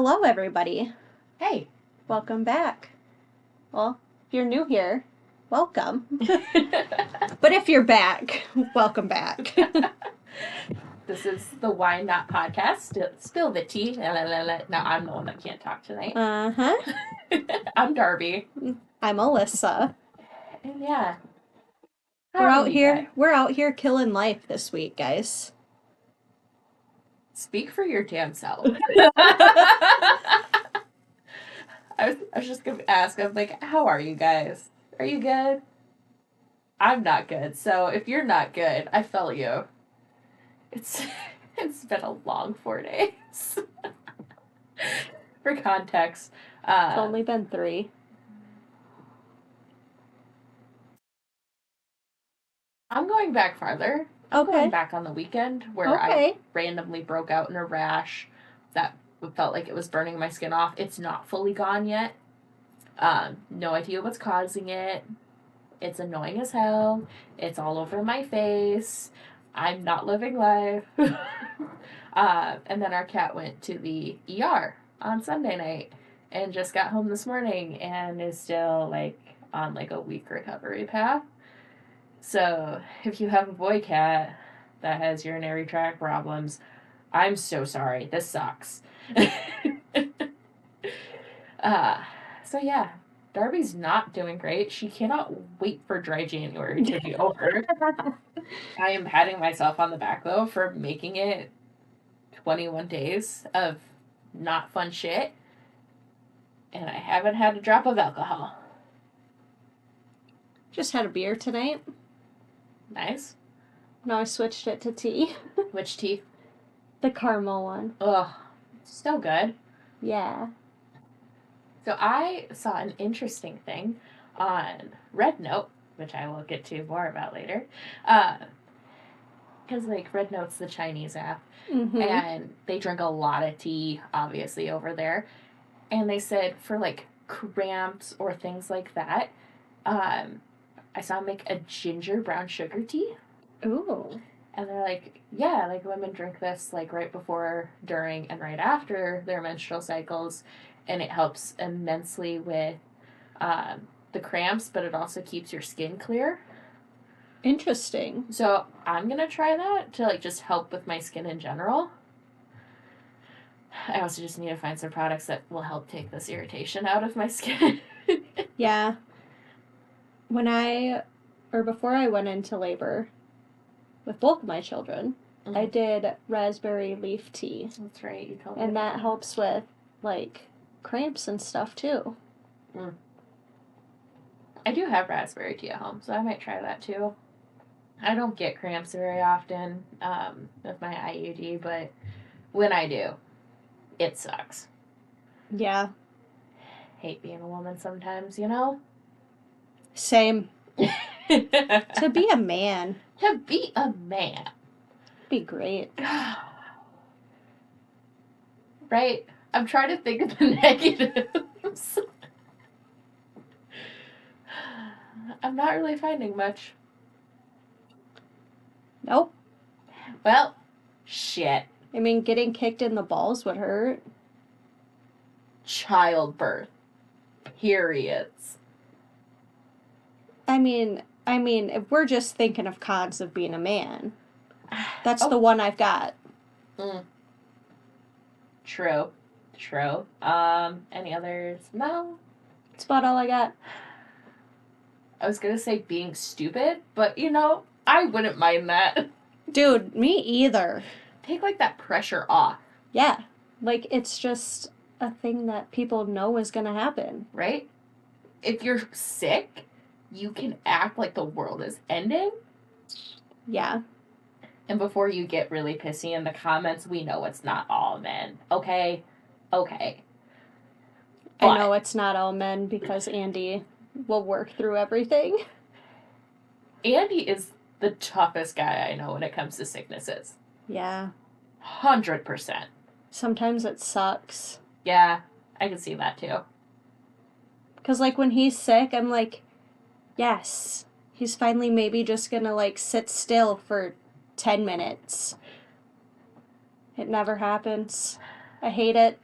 Hello, everybody. Hey. Welcome back. Well, if you're new here, welcome. But if you're back, welcome back. This is the Why Not podcast. Spill the tea. No, I'm the one that can't talk tonight. Uh-huh. I'm Darby. I'm Alyssa. And yeah. We're out here killing life this week, guys. Speak for your damn self. I was just gonna ask, I'm like, how are you guys? Are you good? I'm not good. So if you're not good, I felt you. It's been a long 4 days. For context. It's only been 3. I'm going back farther. I'm going back on the weekend where I randomly broke out in a rash that felt like it was burning my skin off. It's not fully gone yet. No idea what's causing it. It's annoying as hell. It's all over my face. I'm not living life. And then our cat went to the ER on Sunday night and just got home this morning and is still on a week recovery path. So if you have a boy cat that has urinary tract problems, I'm so sorry. This sucks. So yeah, Darby's not doing great. She cannot wait for dry January to be over. I am patting myself on the back, though, for making it 21 days of not fun shit. And I haven't had a drop of alcohol. Just had a beer tonight. Nice. Now I switched it to tea. Which tea? The caramel one. Ugh. So good. Yeah. So I saw an interesting thing on Red Note, which I will get to more about later. Because, Red Note's the Chinese app. Mm-hmm. And they drink a lot of tea, obviously, over there. And they said for, cramps or things like that, I saw them make a ginger brown sugar tea. Ooh. And they're like, yeah, women drink this, right before, during, and right after their menstrual cycles. And it helps immensely with the cramps, but it also keeps your skin clear. Interesting. So I'm going to try that to, just help with my skin in general. I also just need to find some products that will help take this irritation out of my skin. Yeah. Before I went into labor with both of my children, mm-hmm. I did raspberry leaf tea. That's right, you told me. And that helps with, cramps and stuff, too. Mm. I do have raspberry tea at home, so I might try that, too. I don't get cramps very often with my IUD, but when I do, it sucks. Yeah. Hate being a woman sometimes, you know? Same. To be a man. To be a man. Be great. Right? I'm trying to think of the negatives. I'm not really finding much. Nope. Well, shit. I mean, getting kicked in the balls would hurt. Childbirth. Periods. I mean, if we're just thinking of cons of being a man, that's the one I've got. Mm. True. Any others? No. That's about all I got. I was gonna say being stupid, but I wouldn't mind that. Dude, me either. Take that pressure off. Yeah. It's just a thing that people know is gonna happen. Right? If you're sick, you can act like the world is ending. Yeah. And before you get really pissy in the comments, we know it's not all men. Okay? Okay. But I know it's not all men because Andy will work through everything. Andy is the toughest guy I know when it comes to sicknesses. Yeah. 100%. Sometimes it sucks. Yeah, I can see that too. Because, when he's sick, I'm like, yes, he's finally maybe just gonna, sit still for 10 minutes. It never happens. I hate it.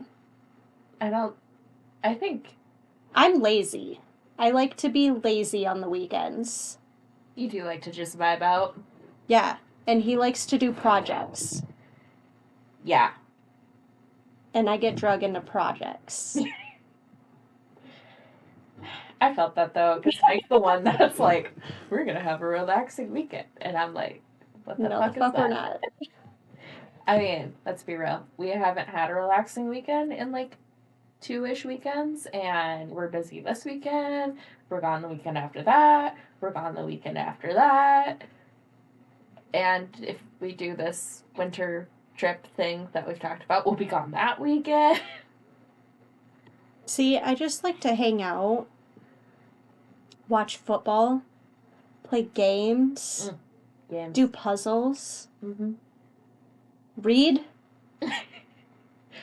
I think I'm lazy. I like to be lazy on the weekends. You do like to just vibe out. Yeah, and he likes to do projects. Yeah. And I get drug into projects. I felt that though, because Mike's the one that's like, we're gonna have a relaxing weekend, and I'm like, what the fuck is that? We're not. I mean, let's be real. We haven't had a relaxing weekend in like 2-ish weekends, and we're busy this weekend. We're gone the weekend after that. We're gone the weekend after that. And if we do this winter trip thing that we've talked about, we'll be gone that weekend. See, I just like to hang out, watch football, play games, do puzzles, read.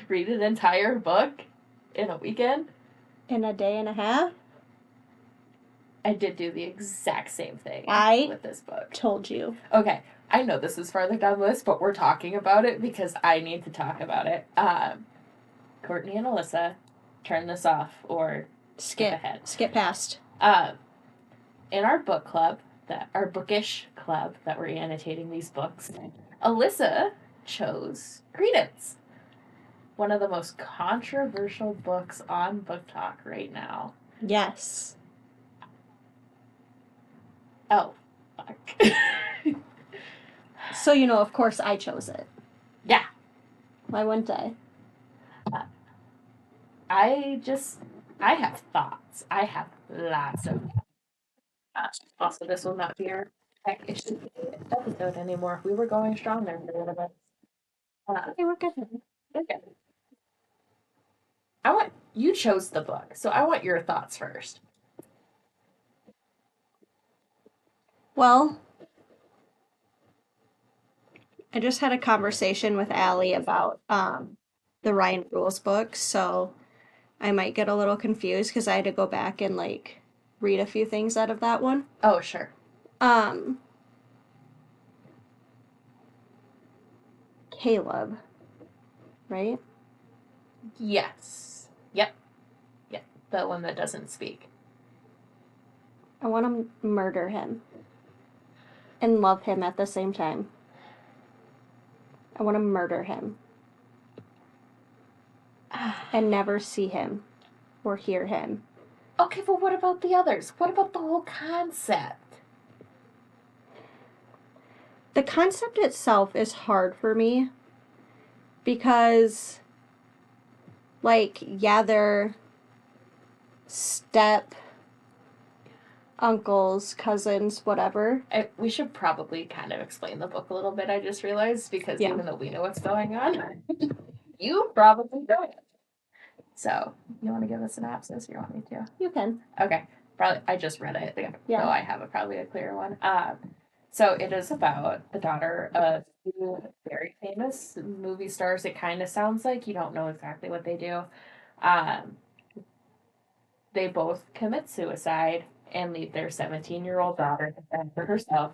Read an entire book in a weekend. In a day and a half. I did do the exact same thing with this book. Told you. Okay, I know this is farther down the list, but we're talking about it because I need to talk about it. Courtney and Alyssa, turn this off or skip ahead. Skip past. In our book club, our bookish club that we're annotating these books, Alyssa chose Credence. One of the most controversial books on Book Talk right now. Yes. Oh, fuck. So, of course I chose it. Yeah. Why wouldn't I? I have thoughts. I have lots of thoughts. Also, this will not be our episode anymore. We were going strong there for a little bit. Okay, we're good. Okay. You chose the book, so I want your thoughts first. Well, I just had a conversation with Allie about the Ryan Rules book, so I might get a little confused because I had to go back and read a few things out of that one. Oh, sure. Caleb, right? Yes. Yep. The one that doesn't speak. I want to murder him and love him at the same time. I want to murder him and never see him or hear him. Okay, but what about the others? What about the whole concept? The concept itself is hard for me because, they're step uncles, cousins, whatever. We should probably kind of explain the book a little bit, I just realized, because even though we know what's going on, you probably don't. So, you want to give a synopsis? You want me to? You can. Okay. Probably, I just read it. Yeah. So I have probably a clear one. So it is about the daughter of two very famous movie stars. It kind of sounds like. You don't know exactly what they do. They both commit suicide and leave their 17-year-old daughter to fend for herself.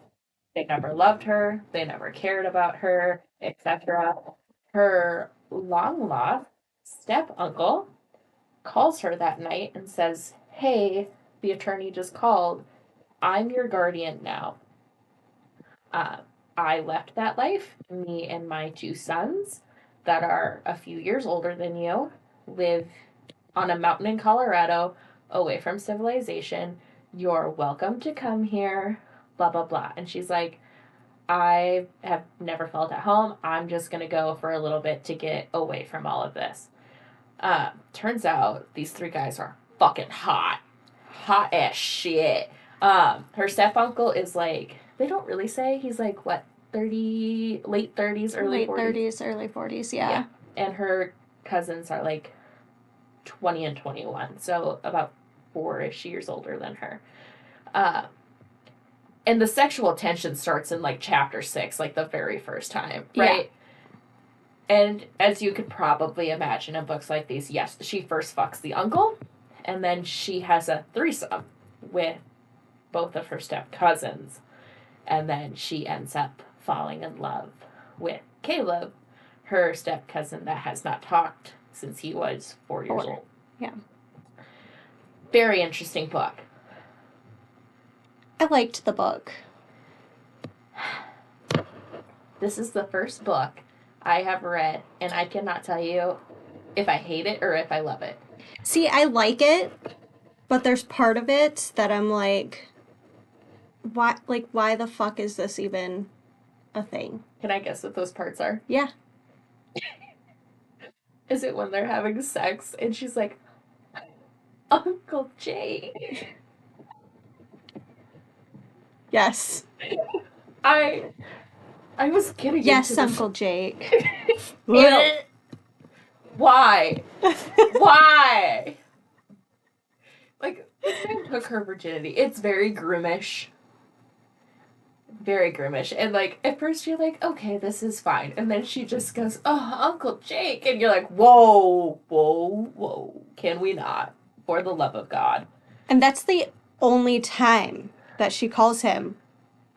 They never loved her. They never cared about her, etc. Her long-lost step-uncle calls her that night and says, "Hey, the attorney just called. I'm your guardian now. I left that life. Me and my two sons that are a few years older than you live on a mountain in Colorado away from civilization. You're welcome to come here, blah, blah, blah." And she's like, "I have never felt at home. I'm just going to go for a little bit to get away from all of this." Turns out these three guys are fucking hot. Hot as shit. Her step-uncle is they don't really say. He's what, 30, late 30s, early 40s? Late 30s, early 40s, yeah. And her cousins are 20 and 21, so about 4-ish years older than her. And the sexual tension starts in chapter 6, the very first time, right? Yeah. And as you could probably imagine in books like these, yes, she first fucks the uncle, and then she has a threesome with both of her step cousins, and then she ends up falling in love with Caleb, her step cousin that has not talked since he was 4 years old. Yeah. Very interesting book. I liked the book. This is the first book I have read, and I cannot tell you if I hate it or if I love it. See, I like it, but there's part of it that I'm like, why the fuck is this even a thing? Can I guess what those parts are? Yeah. Is it when they're having sex and she's like, Uncle Jake? Yes. I was getting yes, into Uncle Jake. Why? Why? Like, this man took her virginity. It's very groomish. Very groomish. And, like, at first you're like, okay, this is fine. And then she just goes, oh, Uncle Jake. And you're like, whoa, whoa, whoa. Can we not? For the love of God. And that's the only time that she calls him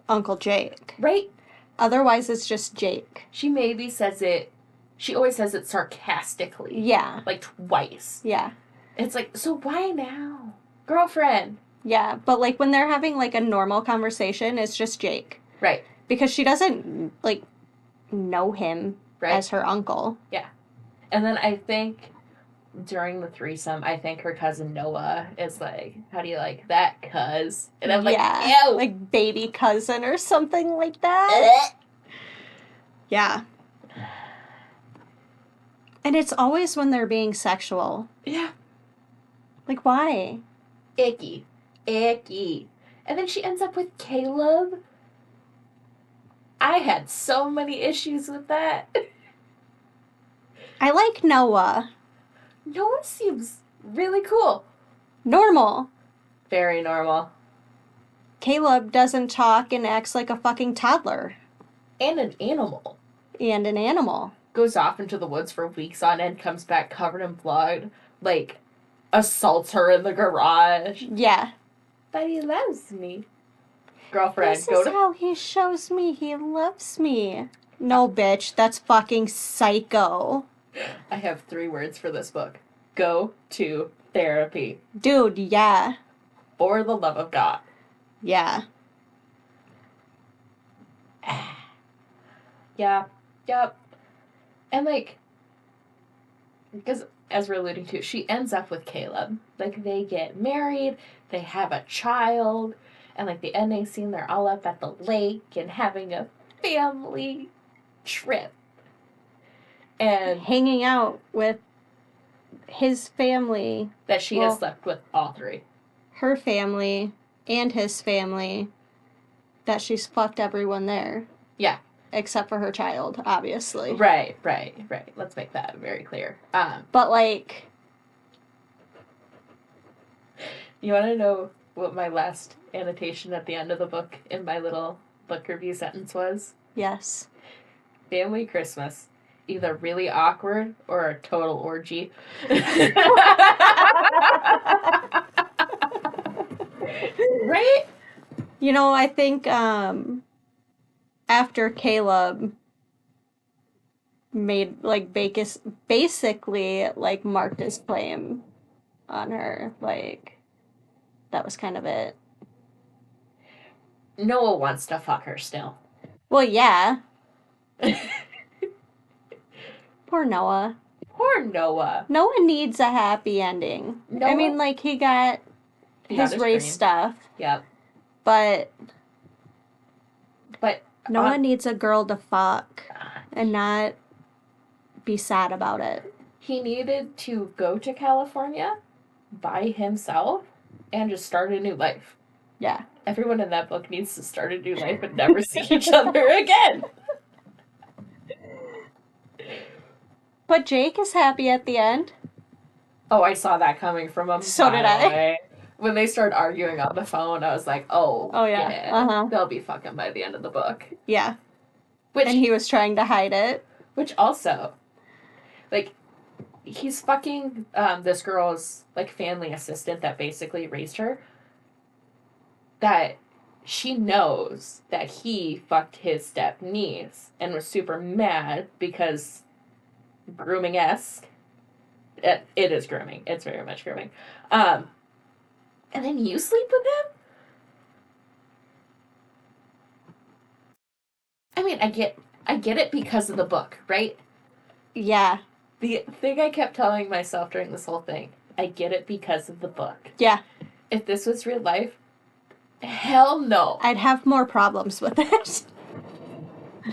Uncle Jake. Right? Otherwise, it's just Jake. She maybe says it, she always says it sarcastically. Yeah. Like, twice. Yeah. It's like, so why now? Girlfriend. Yeah, but, like, when they're having, like, a normal conversation, it's just Jake. Right. Because she doesn't, like, know him as her uncle. Yeah. And then I think during the threesome, I think her cousin Noah is like, how do you like that, cuz? And I'm like, ew! Like baby cousin or something like that. Yeah. And it's always when they're being sexual. Yeah. Like, why? Icky. Icky. And then she ends up with Caleb. I had so many issues with that. I like Noah. Noah seems really cool. Normal. Very normal. Caleb doesn't talk and acts like a fucking toddler. And an animal. And an animal. Goes off into the woods for weeks on end, comes back covered in blood, like, assaults her in the garage. Yeah. But he loves me. Girlfriend, this is how he shows me he loves me. No, bitch, that's fucking psycho. I have 3 words for this book. Go to therapy. Dude, yeah. For the love of God. Yeah. Yeah. Yep. And, like, because, as we're alluding to, she ends up with Caleb. Like, they get married, they have a child, and, like, the ending scene, they're all up at the lake and having a family trip. And hanging out with his family. That she has slept with all 3. Her family and his family. That she's fucked everyone there. Yeah. Except for her child, obviously. Right. Let's make that very clear. But, like... You want to know what my last annotation at the end of the book in my little book review sentence was? Yes. Family Christmas. Either really awkward or a total orgy. Right? You know, I think after Caleb made, like, basically, like, marked his claim on her, like, that was kind of it. Noah wants to fuck her still. Well, yeah. Poor Noah. Poor Noah. Noah needs a happy ending. Noah, I mean, like, he got his race dream. Stuff. Yep. But Noah needs a girl to fuck and not be sad about it. He needed to go to California by himself and just start a new life. Yeah. Everyone in that book needs to start a new life and never see each other again. But Jake is happy at the end. Oh, I saw that coming from a So did I. When they started arguing on the phone, I was like, oh yeah. They'll be fucking by the end of the book. Yeah. And he was trying to hide it. Which also, like, he's fucking this girl's, like, family assistant that basically raised her. That she knows that he fucked his step-niece and was super mad because grooming-esque. It is grooming. It's very much grooming. And then you sleep with him? I mean, I get it because of the book, right? Yeah. The thing I kept telling myself during this whole thing, I get it because of the book. Yeah. If this was real life, hell no. I'd have more problems with it.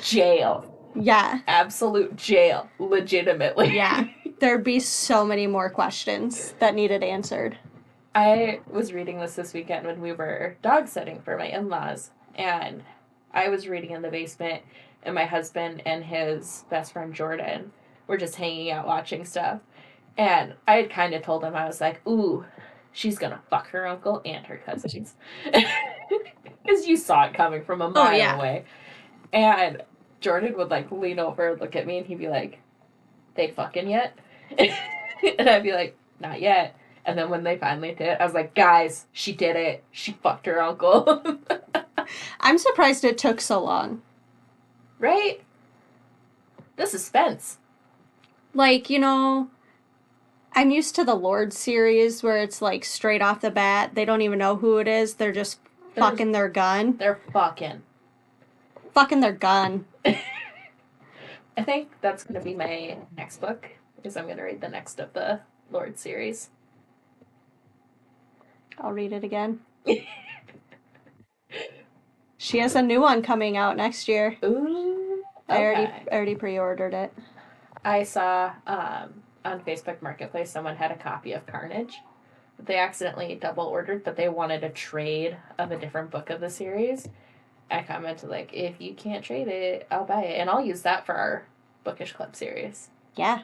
Jail. Yeah. Absolute jail. Legitimately. Yeah. There'd be so many more questions that needed answered. I was reading this weekend when we were dog sitting for my in-laws, and I was reading in the basement, and my husband and his best friend Jordan were just hanging out watching stuff. And I had kind of told him, I was like, ooh, she's gonna fuck her uncle and her cousins. Because you saw it coming from a mile away. And Jordan would, like, lean over and look at me, and he'd be like, they fucking yet? And I'd be like, not yet. And then when they finally did, I was like, guys, she did it. She fucked her uncle. I'm surprised it took so long. Right? The suspense. Like, you know, I'm used to the Lord series where it's like straight off the bat. They don't even know who it is. They're just fucking their gun. They're fucking. Fucking their gun. I think that's going to be my next book, because I'm going to read the next of the Lord series. I'll read it again. She has a new one coming out next year. Ooh. Okay. I already pre-ordered it. I saw on Facebook Marketplace someone had a copy of Carnage. They accidentally double ordered, but they wanted a trade of a different book of the series. I commented, like, if you can't trade it, I'll buy it. And I'll use that for our Bookish Club series. Yeah.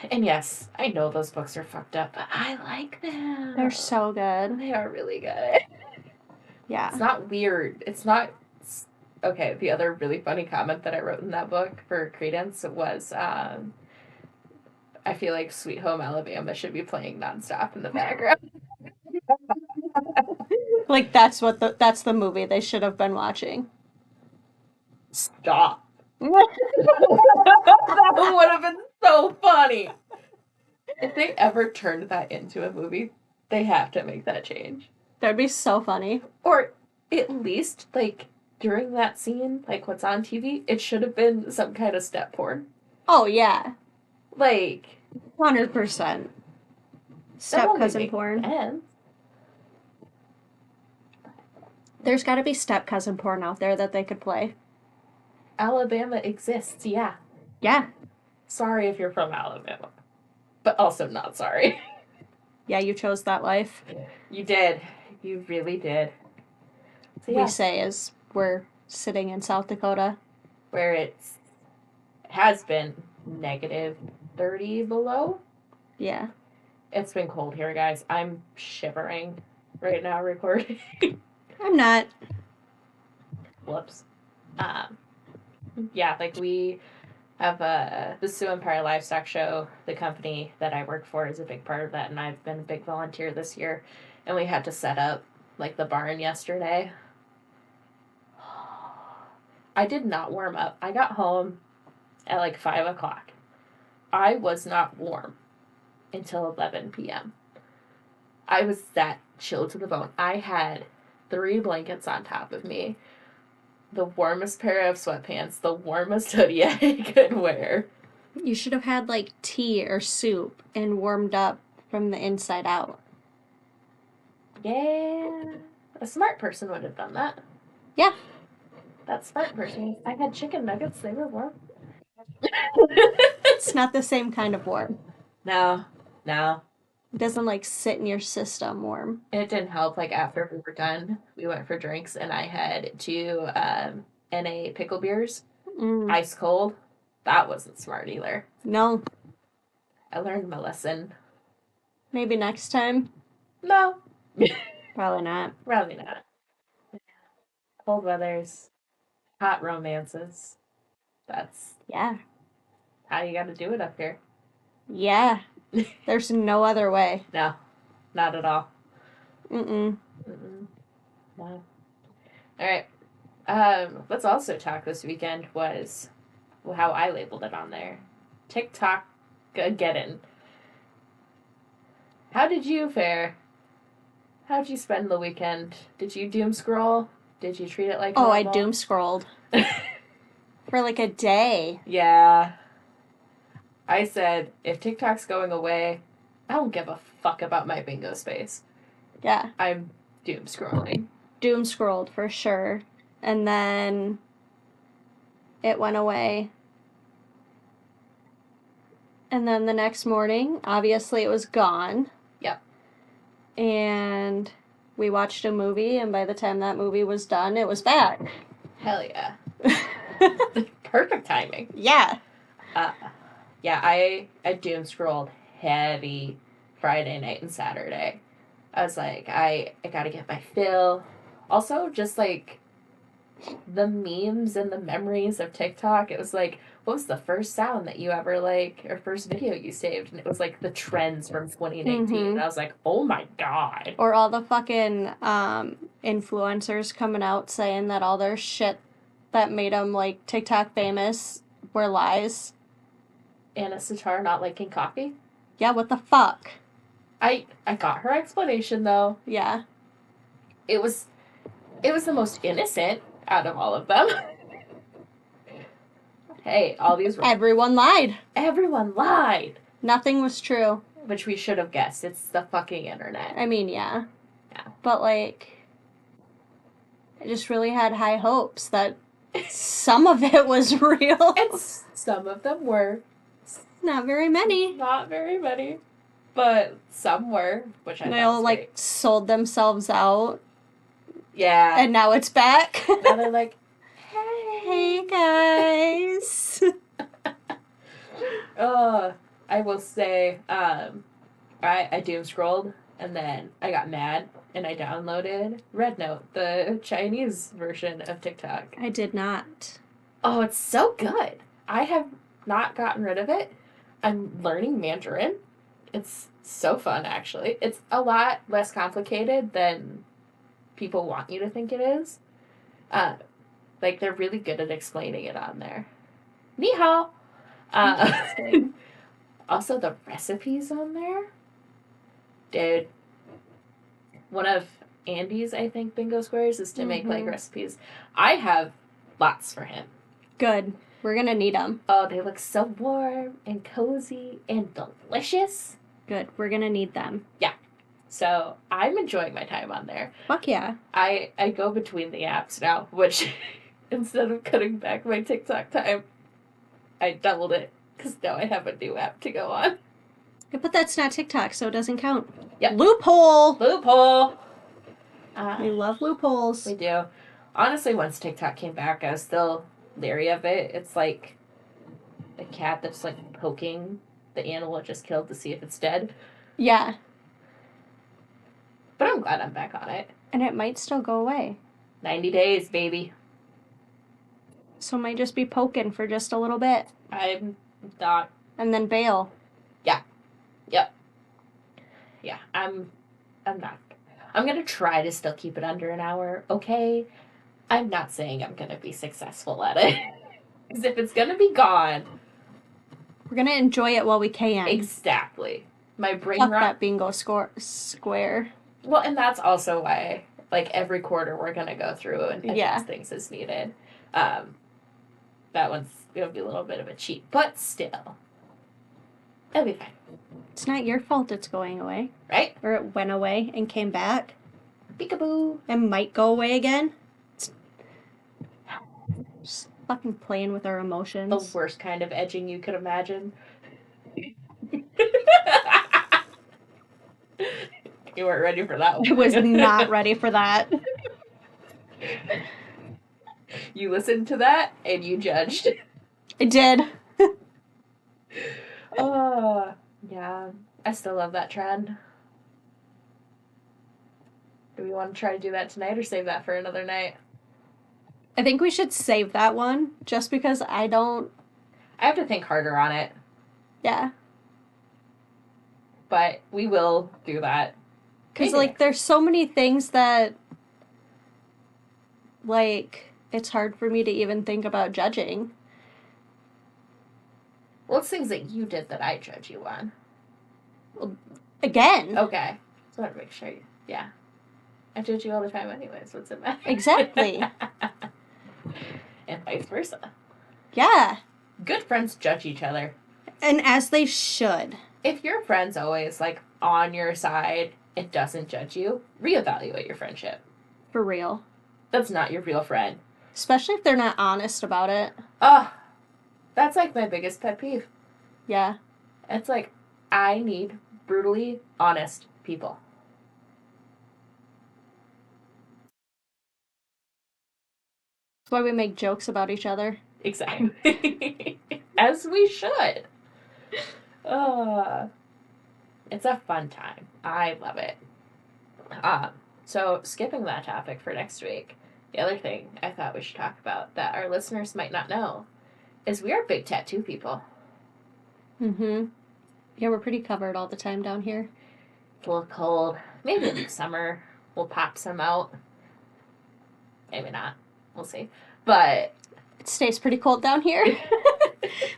And yes, I know those books are fucked up, but I like them. They're so good. They are really good. Yeah. It's not weird. It's not... Okay, the other really funny comment that I wrote in that book for Credence was, I feel like Sweet Home Alabama should be playing nonstop in the background. Like, that's the movie they should have been watching. Stop. That would have been so funny. If they ever turned that into a movie, they have to make that change. That'd be so funny. Or at least, like, during that scene, like what's on TV, it should have been some kind of step porn. Oh, yeah. Like... 100%. Step cousin porn. Sense. There's gotta be step cousin porn out there that they could play. Alabama exists, yeah. Yeah. Sorry if you're from Alabama. But also not sorry. Yeah, you chose that life. You did. You really did. So, yeah. We say as we're sitting in South Dakota. Where it has been negative 30 below. Yeah. It's been cold here, guys. I'm shivering right now recording. I'm not. Whoops. Yeah, like we have the Sioux Empire Livestock Show. The company that I work for is a big part of that, and I've been a big volunteer this year. And we had to set up, like, the barn yesterday. I did not warm up. I got home at, like, 5 o'clock. I was not warm until 11 p.m. I was that chilled to the bone. I had 3 blankets on top of me, the warmest pair of sweatpants, the warmest hoodie I could wear. You should have had, like, tea or soup and warmed up from the inside out. Yeah. A smart person would have done that. Yeah. That smart person. I had chicken nuggets. They were warm. It's not the same kind of warm. No. It doesn't, like, sit in your system warm. It didn't help. Like, after we were done, we went for drinks, and I had 2 NA pickle beers. Ice cold. That wasn't smart either. No. I learned my lesson. Maybe next time? No. Probably not. Probably not. Cold weathers. Hot romances. That's... Yeah. how you gotta do it up here. Yeah. There's no other way. No. Not at all. Mm-mm. No. Alright. Let's also talk this weekend was how I labeled it on there. TikTok-geddon. How did you fare? How'd you spend the weekend? Did you doom scroll? Did you treat it like normal? I doom scrolled. For like a day. Yeah. I said, if TikTok's going away, I don't give a fuck about my bingo space. Yeah. I'm doom scrolling. Doom scrolled for sure. And then it went away. And then the next morning, obviously it was gone. Yep. And we watched a movie, and by the time that movie was done, it was back. Hell yeah. Perfect timing. Yeah. Yeah, I doom scrolled heavy Friday night and Saturday. I was like, I gotta get my fill. Also, just like the memes and the memories of TikTok, it was like, what was the first sound that you ever like, or first video you saved? And it was like the trends from 2019. Mm-hmm. And I was like, oh my god. Or all the fucking influencers coming out saying that all their shit that made them like TikTok famous were lies. Anna Sitar not liking coffee? Yeah, what the fuck? I got her explanation though. Yeah. It was the most innocent out of all of them. Hey, all these... Everyone lied. Everyone lied. Nothing was true. Which we should have guessed. It's the fucking internet. I mean, yeah. Yeah. But, like, I just really had high hopes that some of it was real. And some of them were. Not very many. Not very many. But some were, which I thought they all, was like, great. sold themselves out. Yeah. And now it's back. Now they're like, hey guys. I will say, I doom scrolled and then I got mad and I downloaded Red Note, the Chinese version of TikTok. I did not. Oh, it's so good. I have not gotten rid of it. I'm learning Mandarin. It's so fun, actually. It's a lot less complicated than people want you to think it is. Like, they're really good at explaining it on there. Ni hao! Also, the recipes on there. Dude. One of Andy's, I think, bingo squares is to make, like, recipes. I have lots for him. Good. We're gonna need them. Oh, they look so warm and cozy and delicious. Good. We're gonna need them. Yeah. So, I'm enjoying my time on there. Fuck yeah. I go between the apps now, which, instead of cutting back my TikTok time, I doubled it, because now I have a new app to go on. Yeah, but that's not TikTok, so it doesn't count. Yep. Loophole! Loophole! We love loopholes. We do. Honestly, once TikTok came back, I was still leery of it. It's like a cat that's, like, poking the animal it just killed to see if it's dead. Yeah. But I'm glad I'm back on it. And it might still go away. 90 days, baby. So it might just be poking for just a little bit. I'm not. And then bail. Yeah. Yep. Yeah, I'm not. I'm going to try to still keep it under an hour, okay? I'm not saying I'm going to be successful at it. Because if it's going to be gone... We're going to enjoy it while we can. Exactly. My brain Fuck that bingo square. Well, and that's also why, like, every quarter we're going to go through and adjust things as needed. That one's going to be a little bit of a cheat, but still. It'll be fine. It's not your fault it's going away. Right? Or it went away and came back. Peekaboo. And might go away again. Just fucking playing with our emotions. The worst kind of edging you could imagine. You weren't ready for that one. I was not ready for that. You listened to that and you judged. I did. Yeah. I still love that trend. Do we want to try to do that tonight or save that for another night? I think we should save that one just because I have to think harder on it. Yeah. But we will do that. Because, like, there's so many things that, like, it's hard for me to even think about judging. Well, it's things that you did that I judge you on. Well, Again. Okay. Just want to make sure. Yeah. I judge you all the time anyways. What's it matter? Exactly. And vice versa. Yeah. Good friends judge each other. And as they should. If your friend's always, like, on your side and doesn't judge you, reevaluate your friendship. For real. That's not your real friend. Especially if they're not honest about it. Ugh. That's, like, my biggest pet peeve. Yeah. It's like, I need brutally honest people. That's why we make jokes about each other. Exactly. As we should. It's a fun time. I love it. So skipping that topic for next week, the other thing I thought we should talk about that our listeners might not know is we are big tattoo people. Mm-hmm. Yeah, we're pretty covered all the time down here. It's a little cold. Maybe in the summer we'll pop some out. Maybe not. We'll see. But it stays pretty cold down here.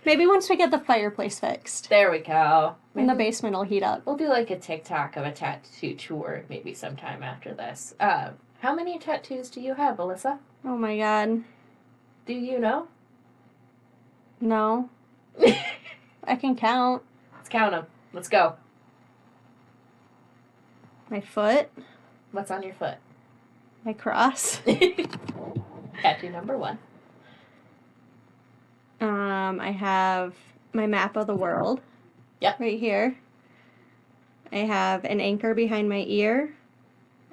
Maybe once we get the fireplace fixed. There we go. And the basement will heat up. We'll do like a TikTok of a tattoo tour maybe sometime after this. How many tattoos do you have, Alyssa? Oh my god. Do you know? No. I can count. Let's count them. Let's go. My foot. What's on your foot? My cross. Tattoo number 1. I have my map of the world. Yep. Right here. I have an anchor behind my ear.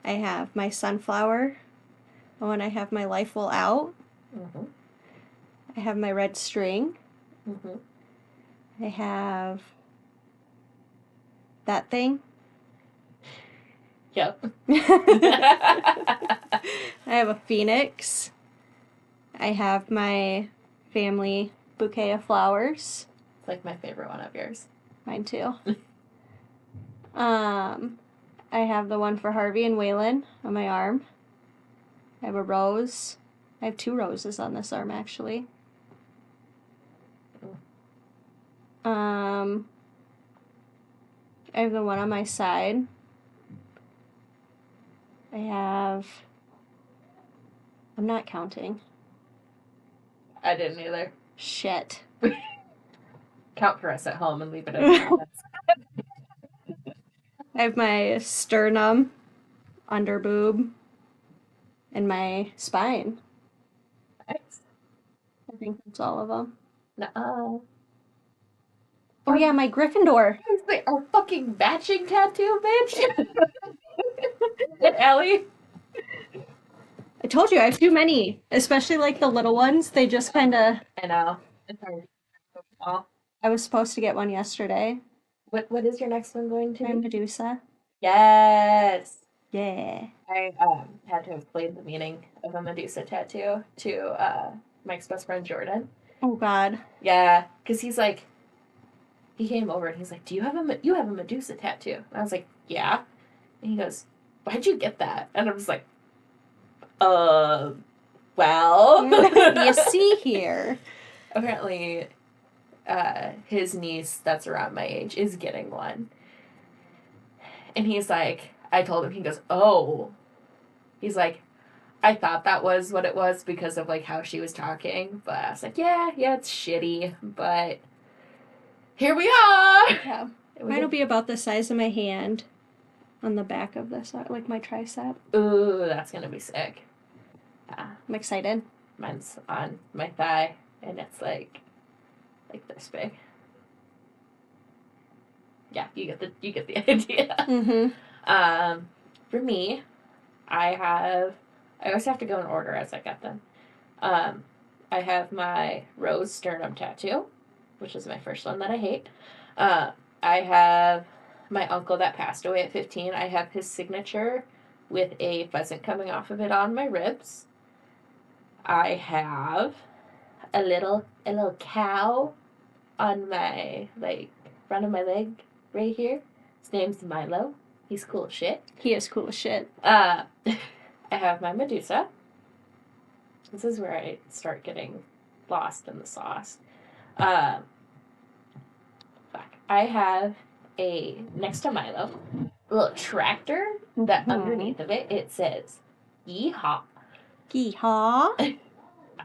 I have my sunflower. Oh, and I have my life will out. Mm-hmm. I have my red string. Mm-hmm. I have that thing. Yep. I have a phoenix. I have my family bouquet of flowers. It's like my favorite one of yours. Mine too. I have the one for Harvey and Waylon on my arm. I have a rose. I have 2 roses on this arm, actually. I have the one on my side. I'm not counting. I didn't either. Shit. Count for us at home and leave it at I have my sternum, under boob, and my spine. Nice. I think that's all of them. No. Oh yeah, my Gryffindor. They are fucking matching tattoo, bitch. And Ellie. I told you I have too many, especially like the little ones. They just kind of. I know. It's hard. I was supposed to get one yesterday. What is your next one going to be? Medusa. Yes. Yeah. I had to explain the meaning of a Medusa tattoo to Mike's best friend Jordan. Oh God. Yeah, because he's like, he came over and he's like, "Do you have a Medusa tattoo?" And I was like, "Yeah." And he goes, "Why'd you get that?" And I was like, well. You see here. Apparently, his niece that's around my age is getting one. And he's like, I told him, he goes, "Oh." He's like, "I thought that was what it was because of, like, how she was talking." But I was like, yeah, it's shitty, but here we are! Yeah. Mine will be about the size of my hand on the back of this, like my tricep. Ooh, that's gonna be sick. I'm excited. Mine's on my thigh, and it's like this big. Yeah, you get the idea. Mm-hmm. For me, I always have to go in order as I get them. I have my rose sternum tattoo, which is my first one that I hate. I have my uncle that passed away at 15. I have his signature with a pheasant coming off of it on my ribs. I have a little cow on my, like, front of my leg right here. His name's Milo. He's cool as shit. He is cool as shit. I have my Medusa. This is where I start getting lost in the sauce. I have next to Milo, a little tractor that underneath of it says, Yeehaw. Yeehaw.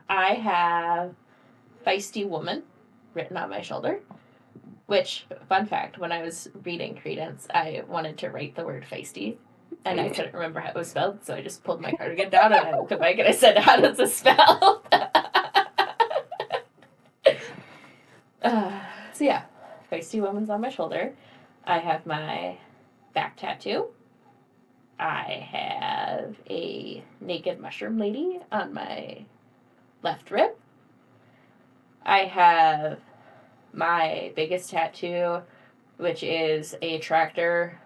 I have Feisty Woman written on my shoulder, which, fun fact, when I was reading Credence, I wanted to write the word feisty, and I couldn't remember how it was spelled, so I just pulled my cardigan down and I looked at Mike and I said, how does it spell? So yeah, Feisty Woman's on my shoulder. I have my back tattoo. I have a naked mushroom lady on my left rib. I have my biggest tattoo, which is a tractor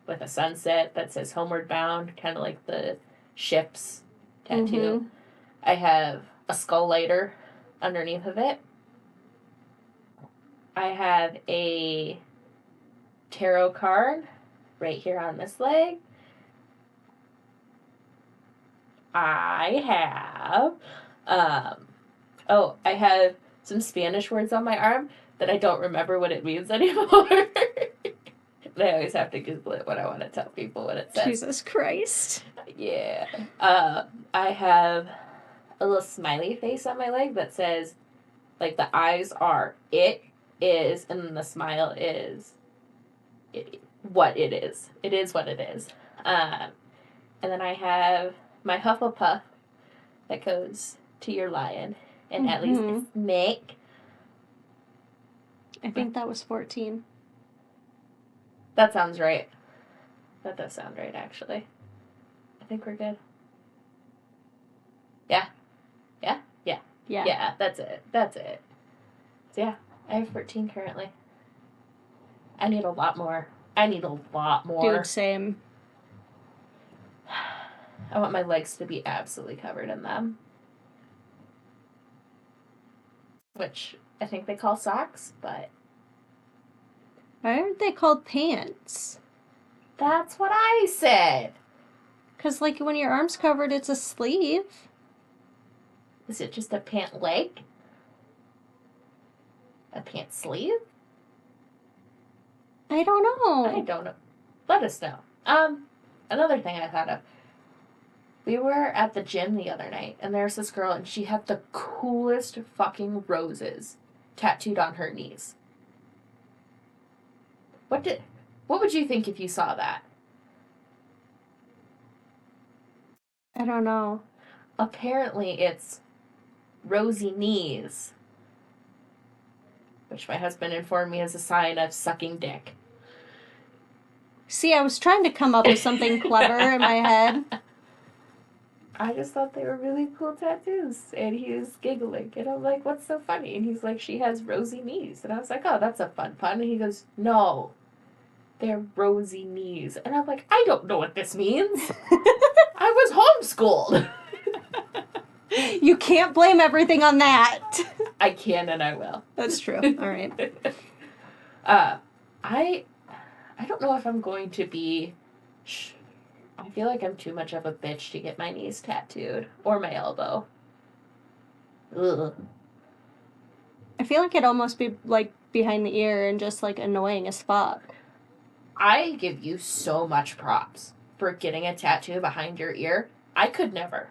with a sunset that says Homeward Bound, kind of like the ship's tattoo. Mm-hmm. I have a skull lighter underneath of it. I have a tarot card right here on this leg. I have, I have some Spanish words on my arm that I don't remember what it means anymore. I always have to Google it when I want to tell people what it says. Jesus Christ. Yeah. I have a little smiley face on my leg that says, like, the eyes are it is, and then the smile is what it is. It is what it is. And then I have my Hufflepuff that goes to your lion, and at least it's Nick. I think that was 14. That sounds right. That does sound right, actually. I think we're good. Yeah. Yeah? Yeah. Yeah. Yeah, that's it. That's it. So yeah, I have 14 currently. I need a lot more. Dude, same. I want my legs to be absolutely covered in them. Which I think they call socks, but... Why aren't they called pants? That's what I said. Because, like, when your arm's covered, it's a sleeve. Is it just a pant leg? A pant sleeve? I don't know. I don't know. Let us know. Another thing I thought of. We were at the gym the other night, and there's this girl, and she had the coolest fucking roses tattooed on her knees. What would you think if you saw that? I don't know. Apparently it's rosy knees, which my husband informed me is a sign of sucking dick. See, I was trying to come up with something clever in my head. I just thought they were really cool tattoos, and he was giggling, and I'm like, what's so funny? And he's like, she has rosy knees, and I was like, oh, that's a fun pun, and he goes, no, they're rosy knees, and I'm like, I don't know what this means. I was homeschooled. You can't blame everything on that. I can and I will. That's true. All right. I don't know if I'm going to be... I feel like I'm too much of a bitch to get my knees tattooed. Or my elbow. Ugh. I feel like it'd almost be, like, behind the ear and just, like, annoying as fuck. I give you so much props for getting a tattoo behind your ear. I could never.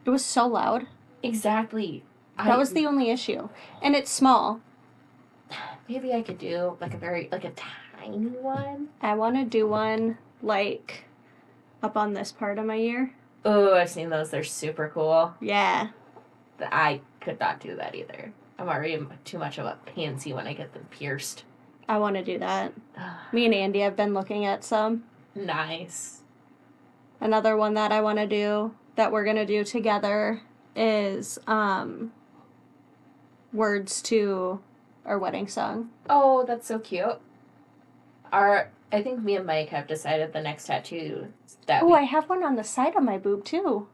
It was so loud. Exactly. That was the only issue. And it's small. Maybe I could do, like, a tiny one. I want to do one, like... up on this part of my ear. Oh, I've seen those. They're super cool. Yeah. I could not do that either. I'm already too much of a pansy when I get them pierced. I want to do that. Me and Andy have been looking at some. Nice. Another one that I want to do, that we're going to do together, is words to our wedding song. Oh, that's so cute. I think me and Mike have decided the next tattoo that I have one on the side of my boob, too.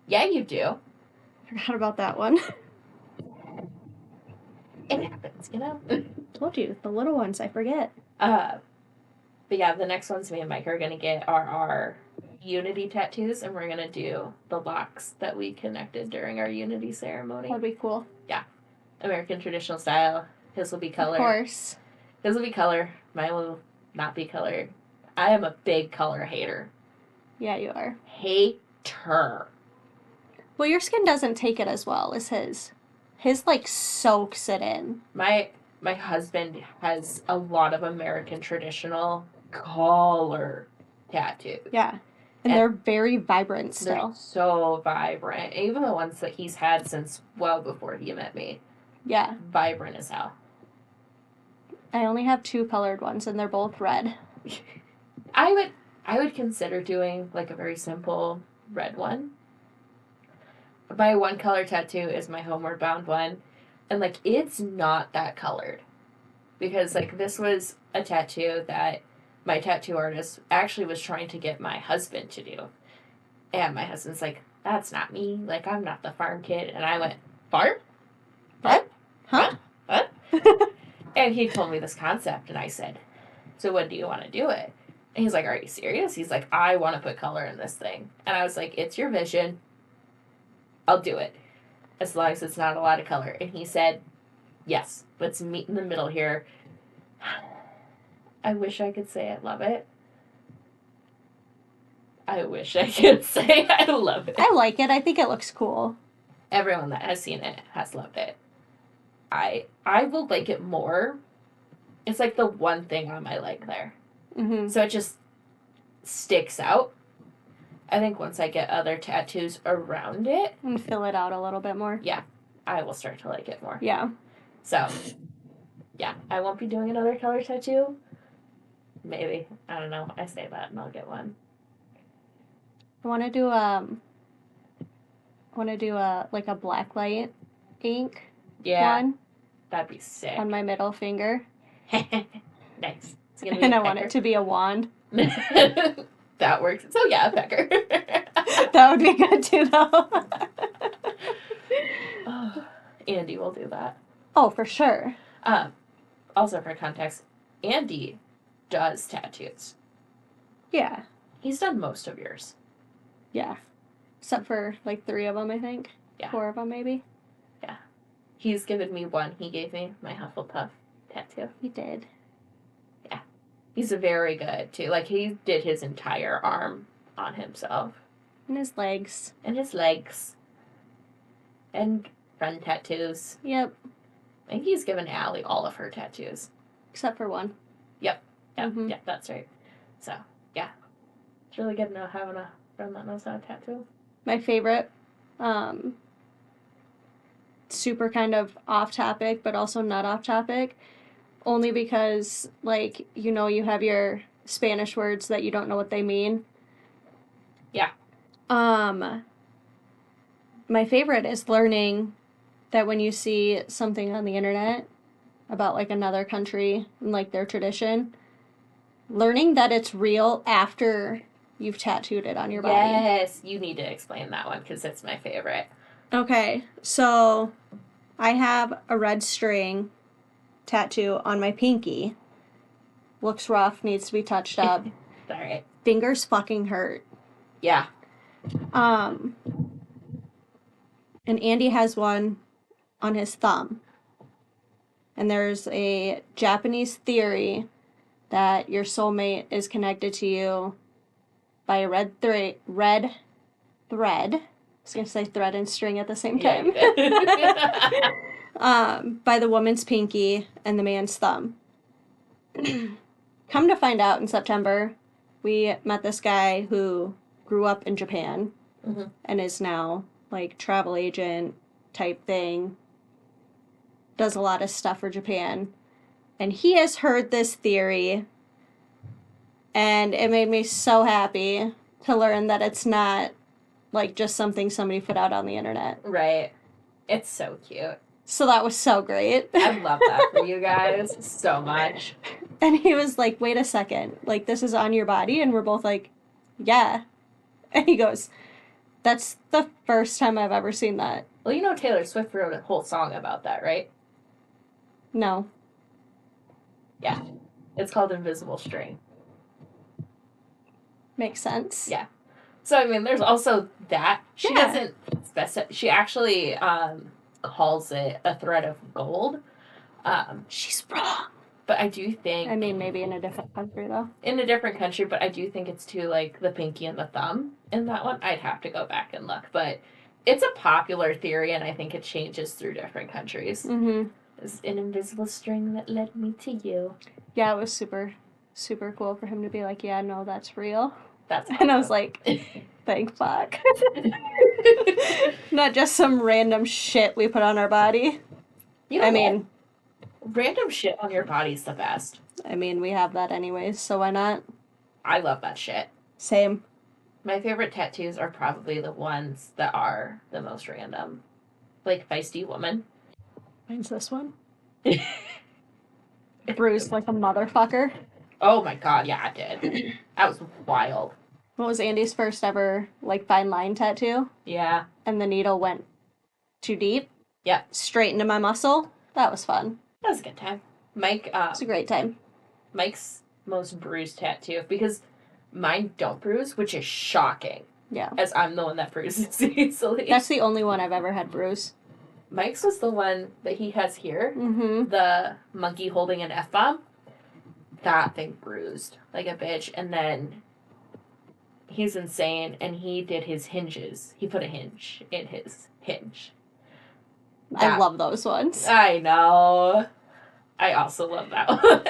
Yeah, you do. Forgot about that one. It happens, you know? Told you, the little ones, I forget. But yeah, the next ones me and Mike are going to get are our Unity tattoos, and we're going to do the locks that we connected during our Unity ceremony. That'd be cool. Yeah. American traditional style. His will be color. Of course. His will be color. Mine will not be color. I am a big color hater. Yeah, you are. Hater. Well, your skin doesn't take it as well as his. His, like, soaks it in. My husband has a lot of American traditional color tattoos. Yeah. And they're very vibrant still. They're so vibrant. Even the ones that he's had since well before he met me. Yeah. Vibrant as hell. I only have 2 colored ones, and they're both red. I would consider doing, like, a very simple red one. My one color tattoo is my Homeward Bound one. And, like, it's not that colored. Because, like, this was a tattoo that my tattoo artist actually was trying to get my husband to do. And my husband's like, that's not me. Like, I'm not the farm kid. And I went, farm? What? Huh? What? And he told me this concept. And I said, so when do you want to do it? And he's like, are you serious? He's like, I want to put color in this thing. And I was like, it's your vision. I'll do it. As long as it's not a lot of color. And he said, yes, let's meet in the middle here. I wish I could say I love it. I wish I could say I love it. I like it. I think it looks cool. Everyone that has seen it has loved it. I will like it more. It's like the one thing on my leg there. Mm-hmm. So it just sticks out. I think once I get other tattoos around it. And fill it out a little bit more. Yeah. I will start to like it more. Yeah. So, yeah. I won't be doing another color tattoo. Maybe. I don't know. I say that and I'll get one. I want to do like a black light ink one. That'd be sick. On my middle finger. Nice. And I want it to be a wand. That works. So yeah, a pecker. That would be good too, though. Andy will do that. Oh, for sure. Also for context, Andy does tattoos. Yeah. He's done most of yours. Yeah. Except for like 3 of them, I think. Yeah. 4 of them, maybe. Yeah. He's given me one. He gave me my Hufflepuff tattoo. He did. Yeah. He's very good, too. Like, he did his entire arm on himself. And his legs. And his legs. And friend tattoos. Yep. I think he's given Allie all of her tattoos. Except for one. Yep. Yeah, Mm-hmm. Yeah, that's right. So, yeah. It's really good having a friend that knows how to tattoo. My favorite, super kind of off topic, but also not off topic, only because, like, you have your Spanish words that you don't know what they mean. Yeah. My favorite is learning that when you see something on the internet about, like, another country and, like, their tradition, learning that it's real after you've tattooed it on your body. Yes, you need to explain that one because it's my favorite. Okay, so I have a red string tattoo on my pinky. Looks rough, needs to be touched up. All right. Fingers fucking hurt. Yeah. And Andy has one on his thumb. And there's a Japanese theory that your soulmate is connected to you by a red thread. I was going to say thread and string at the same time. Yeah, by the woman's pinky and the man's thumb. Come to find out, in September, we met this guy who grew up in Japan mm-hmm. and is now, like, travel agent type thing. Does a lot of stuff for Japan. And he has heard this theory, and it made me so happy to learn that it's not, like, just something somebody put out on the internet. Right. It's so cute. So that was so great. I love that for you guys so much. And he was like, wait a second, like, this is on your body? And we're both like, yeah. And he goes, that's the first time I've ever seen that. Well, Taylor Swift wrote a whole song about that, right? No. Yeah. It's called Invisible String. Makes sense. Yeah. So, I mean, there's also that. She doesn't specify. She actually calls it a thread of gold. She's wrong. But I do think... I mean, maybe in a different country, though. In a different country, but I do think it's too, like, the pinky and the thumb in that one. I'd have to go back and look. But it's a popular theory, and I think it changes through different countries. Mm-hmm. It's an invisible string that led me to you. Yeah, it was super, super cool for him to be like, yeah, no, that's real. That's awesome. And I was like, thank fuck. Not just some random shit we put on our body. You know, I mean, random shit on your body's the best. I mean, we have that anyways, so why not? I love that shit. Same. My favorite tattoos are probably the ones that are the most random. Like Feisty Woman. Mine's this one. Bruised like a motherfucker. Oh my god, yeah, I did. That was wild. What was Andy's first ever, like, fine line tattoo? Yeah. And the needle went too deep? Yep. Straight into my muscle? That was fun. That was a good time. Mike, it was a great time. Mike's most bruised tattoo, because mine don't bruise, which is shocking. Yeah. As I'm the one that bruises easily. That's the only one I've ever had bruise. Mike's was the one that he has here. Mm-hmm. The monkey holding an F-bomb. That thing bruised like a bitch. And then he's insane, and he did his hinges. He put a hinge in his hinge. I love those ones. I know. I also love that one.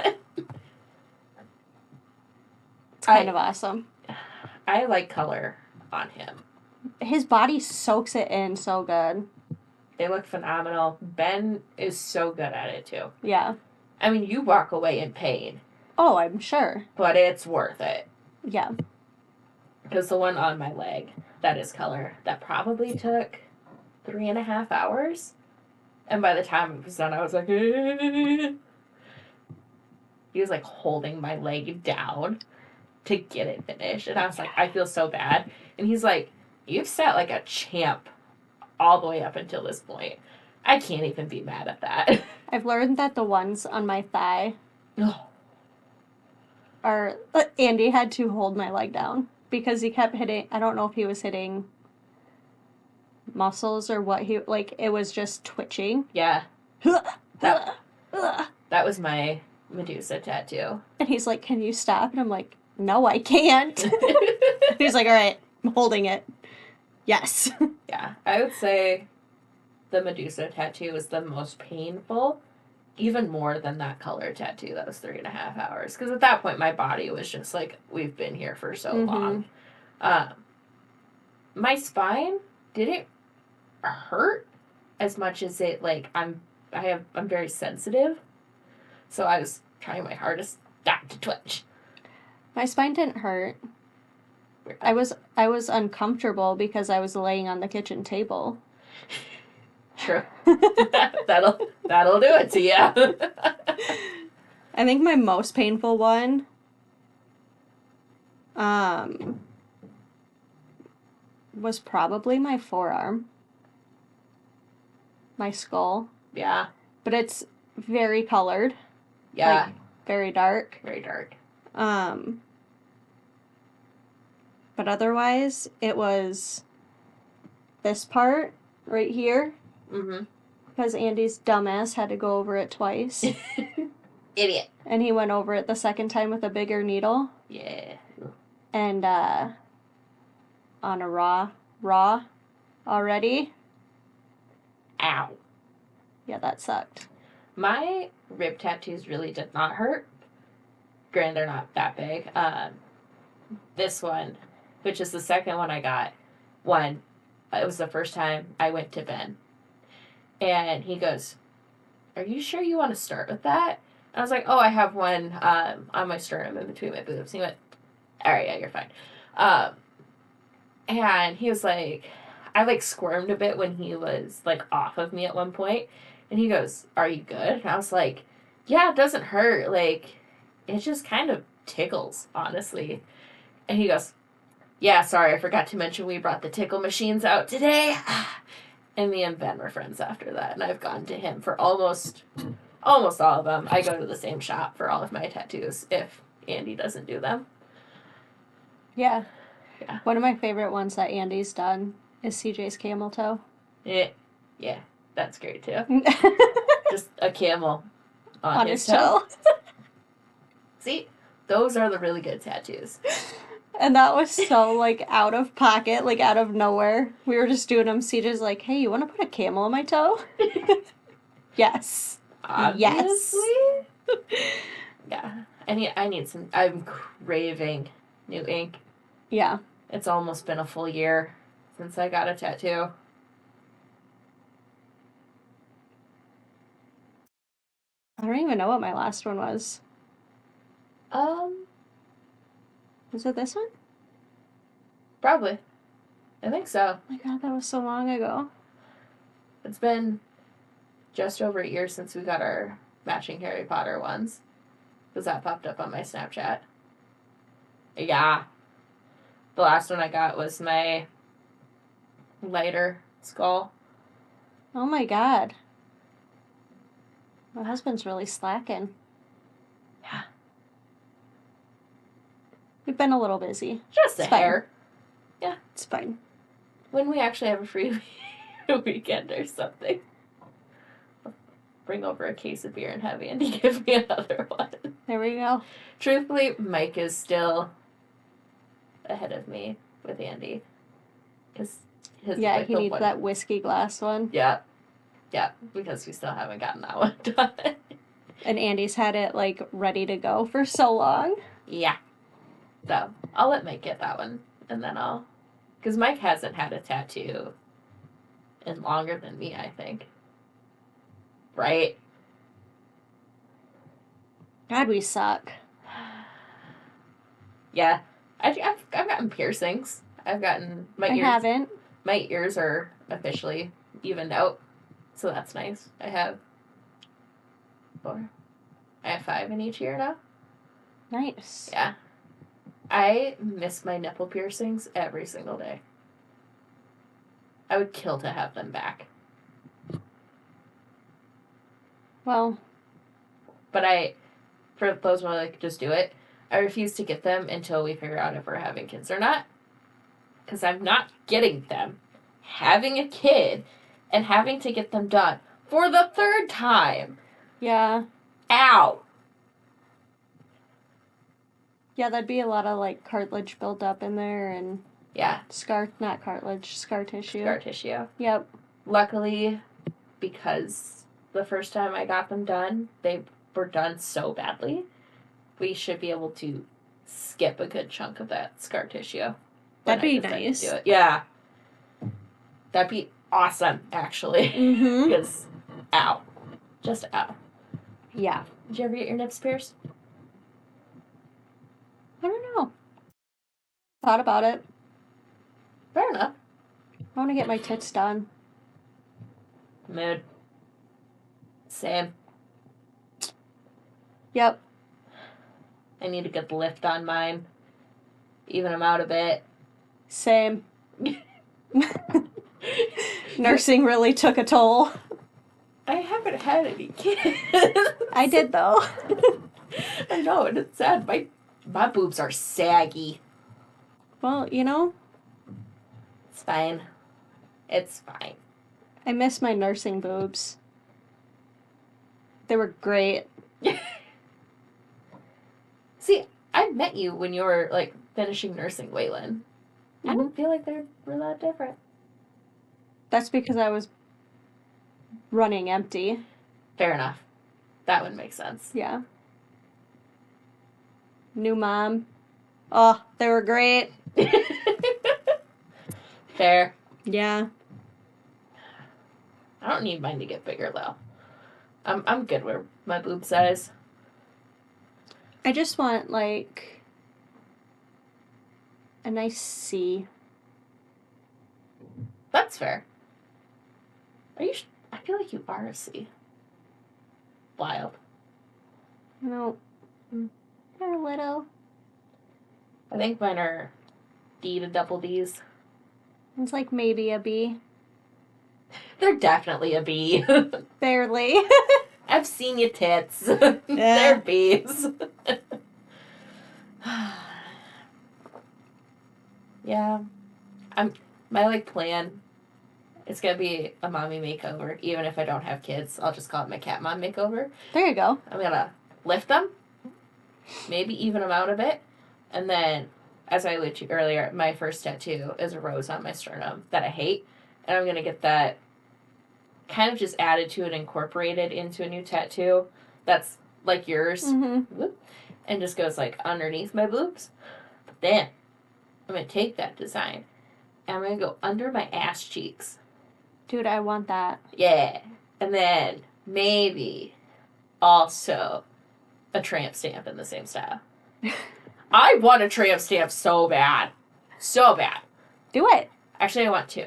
It's kind of awesome. I like color on him. His body soaks it in so good. They look phenomenal. Ben is so good at it, too. Yeah. I mean, you walk away in pain. Oh, I'm sure. But it's worth it. Yeah. Because the one on my leg, that is color, that probably took 3.5 hours. And by the time it was done, I was like, he was like holding my leg down to get it finished. And I was like, I feel so bad. And he's like, you've sat like a champ all the way up until this point. I can't even be mad at that. I've learned that the ones on my thigh are... Andy had to hold my leg down because he kept hitting... I don't know if he was hitting muscles or what he... Like, it was just twitching. Yeah. That was my Medusa tattoo. And he's like, can you stop? And I'm like, no, I can't. He's like, all right, I'm holding it. Yes. Yeah, I would say the Medusa tattoo was the most painful, even more than that color tattoo that was 3.5 hours. Because at that point, my body was just like, we've been here for so long. My spine didn't hurt as much as it, like, I'm very sensitive. So I was trying my hardest not to twitch. My spine didn't hurt. I was uncomfortable because I was laying on the kitchen table. True. That'll do it to you. I think my most painful one was probably my forearm. My skull. Yeah. But it's very colored. Yeah. Like, very dark. Very dark. But otherwise, it was this part right here. Mm-hmm. Because Andy's dumbass had to go over it twice. Idiot. And he went over it the second time with a bigger needle. Yeah. And, on a raw already. Ow. Yeah, that sucked. My rib tattoos really did not hurt. Granted, they're not that big. This one, which is the second one I got, it was the first time I went to Ben. And he goes, are you sure you want to start with that? And I was like, oh, I have one on my sternum in between my boobs. And he went, all right, yeah, you're fine. And he was like, I like squirmed a bit when he was like off of me at one point. And he goes, are you good? And I was like, yeah, it doesn't hurt. Like, it just kind of tickles, honestly. And he goes, yeah, sorry, I forgot to mention we brought the tickle machines out today. And me and Ben were friends after that. And I've gone to him for almost all of them. I go to the same shop for all of my tattoos if Andy doesn't do them. Yeah. Yeah. One of my favorite ones that Andy's done is CJ's camel toe. Yeah, that's great too. Just a camel on his toe. See, those are the really good tattoos. And that was so, like, out of pocket, like, out of nowhere. We were just doing them. CJ's like, hey, you want to put a camel on my toe? Yes. Obviously. Yes. Yeah. I need some, I'm craving new ink. Yeah. It's almost been a full year since I got a tattoo. I don't even know what my last one was. Was it this one? Probably. I think so. Oh my god, that was so long ago. It's been just over a year since we got our matching Harry Potter ones. Because that popped up on my Snapchat. Yeah. The last one I got was my lighter skull. Oh my god. My husband's really slacking. Yeah. We've been a little busy. Just a hair. Yeah, it's fine. When we actually have a free weekend or something, I'll bring over a case of beer and have Andy give me another one. There we go. Truthfully, Mike is still ahead of me with Andy. Because yeah, he needs that whiskey glass one. Yeah. Yeah, because we still haven't gotten that one done. And Andy's had it, like, ready to go for so long. Yeah. So, I'll let Mike get that one. And then I'll... Because Mike hasn't had a tattoo in longer than me, I think. Right? God, we suck. Yeah. I've gotten piercings. I've gotten... I haven't. My ears are officially evened out. So that's nice. I have 4. I have 5 in each ear now. Nice. Yeah. I miss my nipple piercings every single day. I would kill to have them back. Well. But for those who like just do it, I refuse to get them until we figure out if we're having kids or not. Because I'm not getting them. Having a kid and having to get them done for the 3rd time. Yeah. Ow. Yeah, that'd be a lot of, like, cartilage built up in there and... Yeah. Scar tissue. Scar tissue. Yep. Luckily, because the first time I got them done, they were done so badly, we should be able to skip a good chunk of that scar tissue. That'd be nice. Yeah. That'd be awesome, actually. Mm-hmm. Because, ow. Just ow. Yeah. Did you ever get your nips pierced? I don't know. Thought about it. Fair enough. I want to get my tits done. Mood. Same. Yep. I need to get the lift on mine. Even them out a bit. Same. Nursing really took a toll. I haven't had any kids. I did, though. I know, and it's sad. My boobs are saggy. Well, you know. It's fine. It's fine. I miss my nursing boobs. They were great. See, I met you when you were, like, finishing nursing Waylon. I don't feel like they were that different. That's because I was running empty. Fair enough. That would make sense. Yeah. New mom. Oh, they were great. Fair. Yeah. I don't need mine to get bigger, though. I'm good with my boob size. I just want, like, a nice C. That's fair. Are you... I feel like you are a C. Wild. No. They're little. I think mine are D to double Ds. It's like maybe a B. They're definitely a B. Barely. I've seen your tits. They're B's. Yeah. My, like, plan, it's gonna be a mommy makeover. Even if I don't have kids, I'll just call it my cat mom makeover. There you go. I'm gonna lift them, maybe even amount of it. And then, as I alluded to earlier, my first tattoo is a rose on my sternum that I hate. And I'm going to get that kind of just added to and incorporated into a new tattoo that's like yours. Mm-hmm. And just goes like underneath my boobs. But then, I'm going to take that design and I'm going to go under my ass cheeks. Dude, I want that. Yeah. And then maybe also a tramp stamp in the same style. I want a tramp stamp so bad. So bad. Do it. Actually, I want two.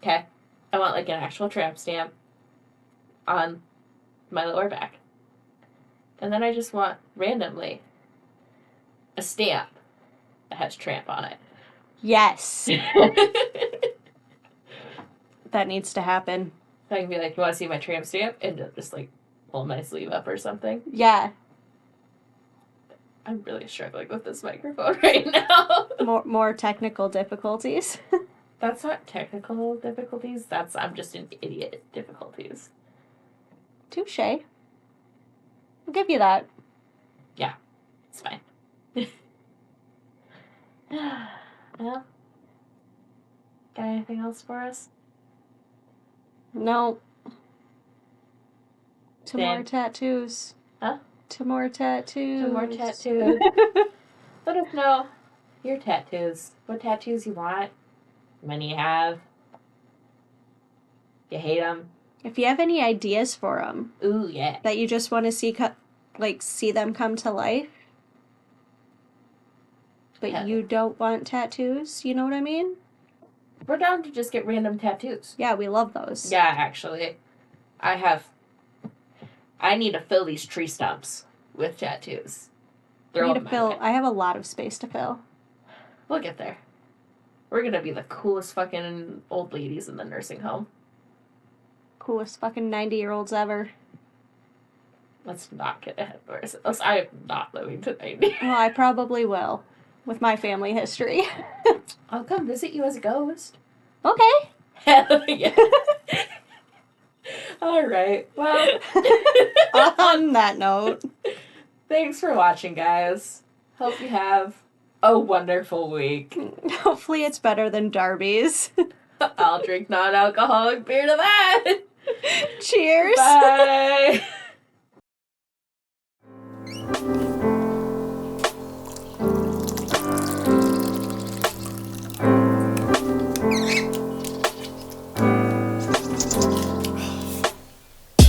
Okay? I want like an actual tramp stamp on my lower back. And then I just want randomly a stamp that has tramp on it. Yes. That needs to happen. So I can be like, you want to see my tramp stamp? And just like pull my sleeve up or something. Yeah. I'm really struggling with this microphone right now. More technical difficulties. That's not technical difficulties. I'm just an idiot difficulties. Touche. I'll give you that. Yeah, it's fine. Well, got anything else for us? No. Two Dan. more tattoos. Huh? Two more tattoos. Two more tattoos. Let us know your tattoos. What tattoos you want. How many you have. You hate them. If you have any ideas for them. Ooh, yeah. That you just want to see them come to life. But you don't want tattoos, you know what I mean? We're down to just get random tattoos. Yeah, we love those. Yeah, actually. I need to fill these tree stumps with tattoos. I have a lot of space to fill. We'll get there. We're gonna be the coolest fucking old ladies in the nursing home. Coolest fucking 90-year-olds ever. Let's not get ahead of ourselves. I am not living to 90. Well, I probably will. With my family history. I'll come visit you as a ghost. Okay. Hell yeah. Alright, well. On that note. Thanks for watching, guys. Hope you have a wonderful week. Hopefully it's better than Darby's. I'll drink non-alcoholic beer to that. Cheers. Bye.